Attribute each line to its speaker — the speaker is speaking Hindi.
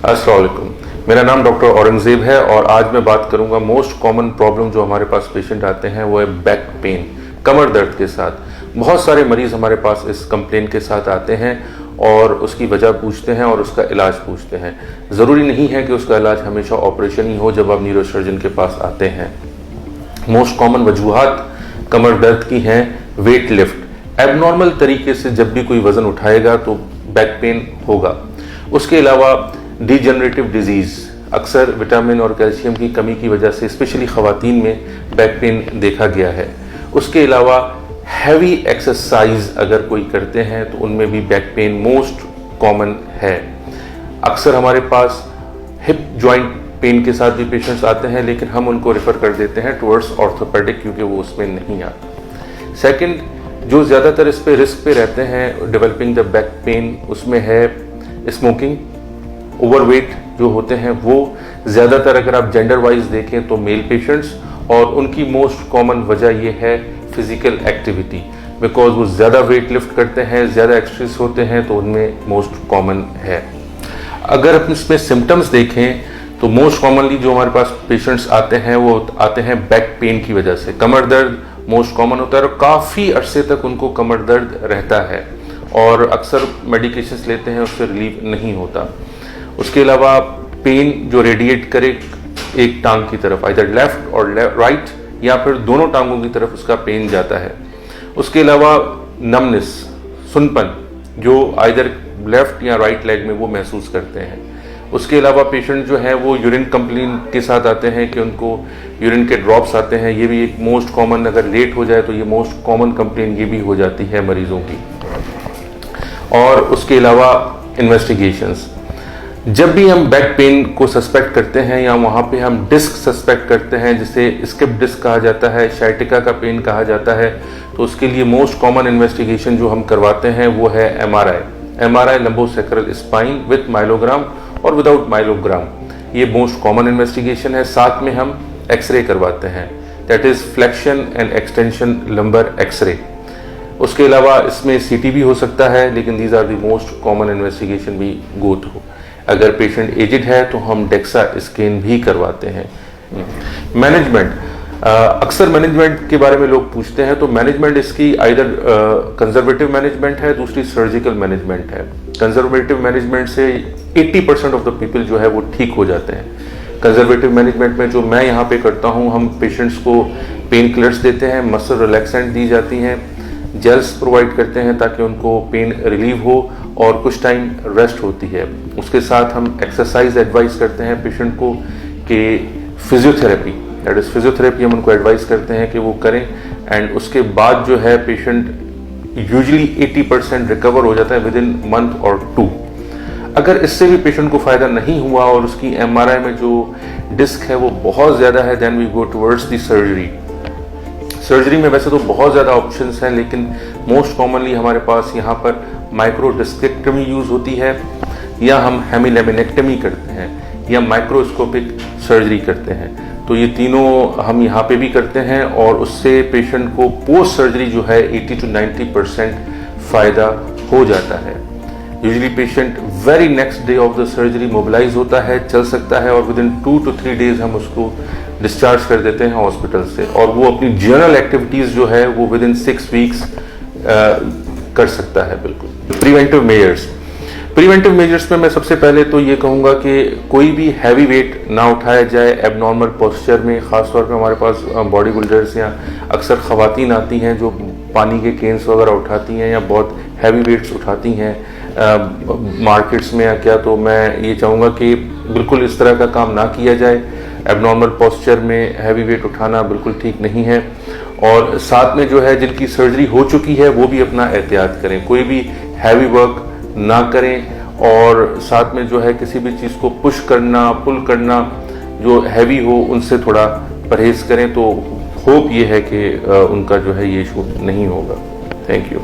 Speaker 1: अस्सलाम वालेकुम। मेरा नाम डॉक्टर औरंगजेब है और आज मैं बात करूंगा मोस्ट कॉमन प्रॉब्लम जो हमारे पास पेशेंट आते हैं वो है बैक पेन, कमर दर्द के साथ। बहुत सारे मरीज हमारे पास इस कंप्लेन के साथ आते हैं और उसकी वजह पूछते हैं और उसका इलाज पूछते हैं। ज़रूरी नहीं है कि उसका इलाज हमेशा ऑपरेशन ही हो जब आप न्यूरोसर्जन के पास आते हैं। मोस्ट कॉमन वजूहात कमर दर्द की हैं वेट लिफ्ट। एबनॉर्मल तरीके से जब भी कोई वज़न उठाएगा तो बैक पेन होगा। उसके अलावा डिजेनरेटिव डिजीज़, अक्सर विटामिन और कैल्शियम की कमी की वजह से स्पेशली ख़वातीन में बैक पेन देखा गया है। उसके अलावा हैवी एक्सरसाइज अगर कोई करते हैं तो उनमें भी बैक पेन मोस्ट कॉमन है। अक्सर हमारे पास हिप जॉइंट पेन के साथ भी पेशेंट्स आते हैं, लेकिन हम उनको रेफ़र कर देते हैं टुवर्ड्स ऑर्थोपेडिक क्योंकि वो उसमें नहीं आते। सेकंड, जो ज़्यादातर इस पे रिस्क पे रहते हैं डेवलपिंग द बैक पेन, उसमें है स्मोकिंग, ओवरवेट जो होते हैं वो ज़्यादातर अगर आप जेंडर वाइज देखें तो मेल पेशेंट्स, और उनकी मोस्ट कॉमन वजह ये है फिजिकल एक्टिविटी, बिकॉज वो ज़्यादा वेट लिफ्ट करते हैं, ज़्यादा एक्सरसाइज होते हैं, तो उनमें मोस्ट कॉमन है। अगर हम इसमें सिम्टम्स देखें तो मोस्ट कॉमनली जो हमारे पास पेशेंट्स आते हैं वो आते हैं बैक पेन की वजह से। कमर दर्द मोस्ट कॉमन होता है और काफ़ी अरसे तक उनको कमर दर्द रहता है और अक्सर मेडिकेशंस लेते हैं, उससे रिलीफ नहीं होता। उसके अलावा पेन जो रेडिएट करे एक टांग की तरफ, आइदर लेफ्ट और राइट, या फिर दोनों टांगों की तरफ उसका पेन जाता है। उसके अलावा नमनेस, सुनपन, जो आइदर लेफ्ट या राइट लेग में वो महसूस करते हैं। उसके अलावा पेशेंट जो है वो यूरिन कंप्लेन के साथ आते हैं कि उनको यूरिन के ड्रॉप्स आते हैं, ये भी एक मोस्ट कॉमन, अगर लेट हो जाए तो ये मोस्ट कॉमन कंप्लेन ये भी हो जाती है मरीजों की। और उसके अलावा इन्वेस्टिगेशंस, जब भी हम बैक पेन को सस्पेक्ट करते हैं या वहाँ पे हम डिस्क सस्पेक्ट करते हैं, जिसे स्किप डिस्क कहा जाता है, शाइटिका का पेन कहा जाता है, तो उसके लिए मोस्ट कॉमन इन्वेस्टिगेशन जो हम करवाते हैं वो है एमआरआई लंबोसेक्रल स्पाइन विथ माइलोग्राम और विदाउट माइलोग्राम। ये मोस्ट कॉमन इन्वेस्टिगेशन है। साथ में हम एक्सरे करवाते हैं, that is flexion and extension lumbar x-ray. उसके अलावा इसमें सीटी भी हो सकता है, लेकिन these are the most common investigation we go through. अगर पेशेंट एजिड है तो हम डेक्सा स्कैन भी करवाते हैं। मैनेजमेंट, अक्सर मैनेजमेंट के बारे में लोग पूछते हैं, तो मैनेजमेंट इसकी आइदर कंजर्वेटिव मैनेजमेंट है, दूसरी सर्जिकल मैनेजमेंट है। कंजर्वेटिव मैनेजमेंट से 80% ऑफ द पीपल जो है वो ठीक हो जाते हैं। कंजर्वेटिव मैनेजमेंट में जो मैं यहाँ पे करता हूँ, हम पेशेंट्स को पेन किलर्स देते हैं, मसल रिलैक्सेंट दी जाती हैं, जेल्स प्रोवाइड करते हैं ताकि उनको पेन रिलीव हो और कुछ टाइम रेस्ट होती है। उसके साथ हम एक्सरसाइज एडवाइस करते हैं पेशेंट को कि फिजियोथेरेपी, दैट इज फिजियोथेरेपी हम उनको एडवाइस करते हैं कि वो करें। एंड उसके बाद जो है पेशेंट यूजुअली 80% रिकवर हो जाता है विद इन मंथ और 2। अगर इससे भी पेशेंट को फायदा नहीं हुआ और उसकी एमआरआई में जो डिस्क है वो बहुत ज़्यादा है, then we go towards the surgery. Surgery में वैसे तो बहुत ज़्यादा ऑप्शंस हैं, लेकिन मोस्ट कॉमनली हमारे पास यहाँ पर माइक्रो डिस्केक्टमी यूज़ होती है, या हम हेमिलेमिनेक्टमी करते हैं, या माइक्रोस्कोपिक सर्जरी करते हैं। तो ये तीनों हम यहाँ पे भी करते हैं और उससे पेशेंट को पोस्ट सर्जरी जो है 80 to 90% फ़ायदा हो जाता है। Usually patient very next day of the surgery mobilise होता है, चल सकता है, और विद इन 2 to 3 डेज हम उसको डिस्चार्ज कर देते हैं हॉस्पिटल से, और वो अपनी जनरल एक्टिविटीज़ जो है वो विद इन 6 वीक्स कर सकता है। बिल्कुल। प्रिवेंटिव मेजर्स में मैं सबसे पहले तो ये कहूँगा कि कोई भी हैवी वेट ना उठाया जाए एबनॉर्मल पोस्चर में। ख़ासतौर पे हमारे पास बॉडी बिल्डर्स या अक्सर ख़वातीन आती हैं जो पानी के केन्स वगैरह उठाती हैं या बहुत हैवी वेट्स उठाती हैं मार्केट्स में या क्या, तो मैं ये चाहूँगा कि बिल्कुल इस तरह का काम ना किया जाए। एबनॉर्मल पोस्चर में हैवी वेट उठाना बिल्कुल ठीक नहीं है। और साथ में जो है जिनकी सर्जरी हो चुकी है वो भी अपना एहतियात करें, कोई भी हैवी वर्क ना करें, और साथ में जो है किसी भी चीज़ को पुश करना, पुल करना जो हैवी हो उनसे थोड़ा परहेज़ करें। तो होप ये है कि उनका जो है ये इशू नहीं होगा। Thank you.